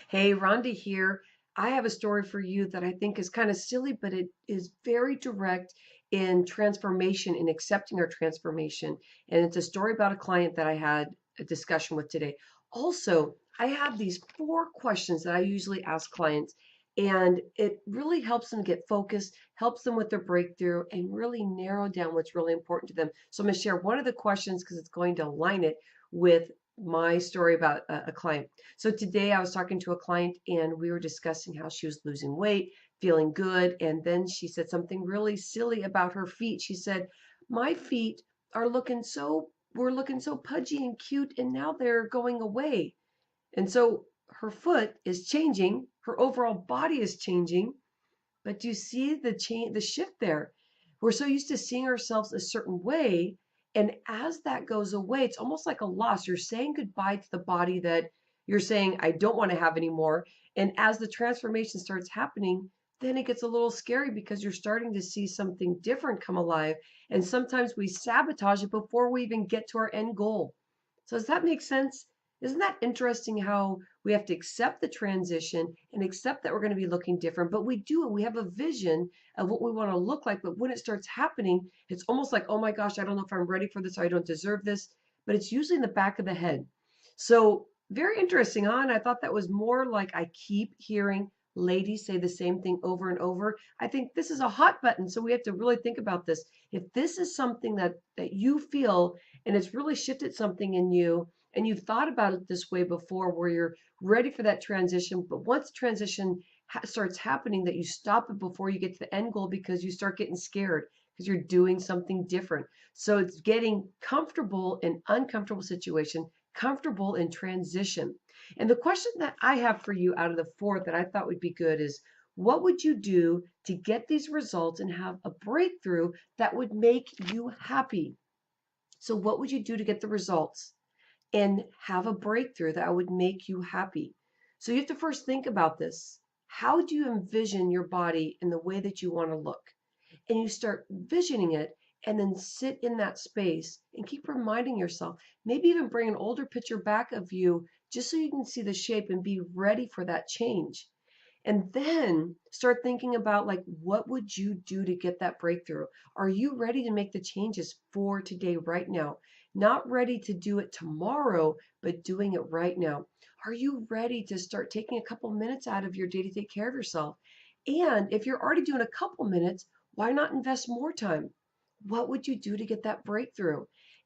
Hey, Rhonda here. I have a story for you that I think is kind of silly, but it is very direct in transformation, in accepting our transformation. And it's a story about a client that I had a discussion with today. Also, I have these four questions that I usually ask clients, and it really helps them get focused, helps them with their breakthrough, and really narrow down what's really important to them. So I'm going to share one of the questions because it's going to align it with my story about a client. So today I was talking to a client and we were discussing how she was losing weight, feeling good. And then she said something really silly about her feet. She said, my feet were looking so pudgy and cute and now they're going away. And so her foot is changing. Her overall body is changing. But do you see the shift there? We're so used to seeing ourselves a certain way, and as that goes away, it's almost like a loss. You're saying goodbye to the body that you're saying I don't want to have anymore. And as the transformation starts happening, then it gets a little scary because you're starting to see something different come alive. And sometimes we sabotage it before we even get to our end goal. So does that make sense? Isn't that interesting how we have to accept the transition and accept that we're going to be looking different, but we do it. We have a vision of what we want to look like, but when it starts happening, it's almost like, oh my gosh, I don't know if I'm ready for this, or I don't deserve this, but it's usually in the back of the head. So very interesting, huh? And I thought that was more like I keep hearing ladies say the same thing over and over. I think this is a hot button, so we have to really think about this. If this is something that you feel and it's really shifted something in you, and you've thought about it this way before, where you're ready for that transition, but once transition starts happening, that you stop it before you get to the end goal because you start getting scared because you're doing something different. So it's getting comfortable in uncomfortable situation, comfortable in transition. And the question that I have for you out of the four that I thought would be good is, what would you do to get these results and have a breakthrough that would make you happy? So what would you do to get the results and have a breakthrough that would make you happy? So you have to first think about this. How do you envision your body in the way that you want to look? And you start visioning it and then sit in that space and keep reminding yourself, maybe even bring an older picture back of you just so you can see the shape and be ready for that change. And then start thinking about, like, what would you do to get that breakthrough? Are you ready to make the changes for today, right now? Not ready to do it tomorrow, but doing it right now. Are you ready to start taking a couple minutes out of your day to take care of yourself? And if you're already doing a couple minutes, why not invest more time? What would you do to get that breakthrough?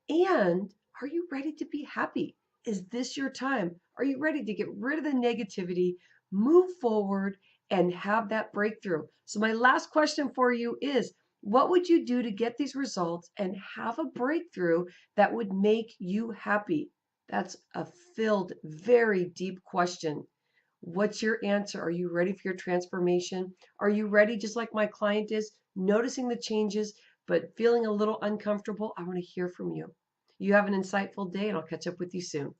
And are you ready to be happy? Is this your time? Are you ready to get rid of the negativity, move forward, and have that breakthrough? So, my last question for you is, what would you do to get these results and have a breakthrough that would make you happy? That's a filled, very deep question. What's your answer? Are you ready for your transformation? Are you ready, just like my client is, noticing the changes, but feeling a little uncomfortable? I want to hear from you. You have an insightful day, and I'll catch up with you soon.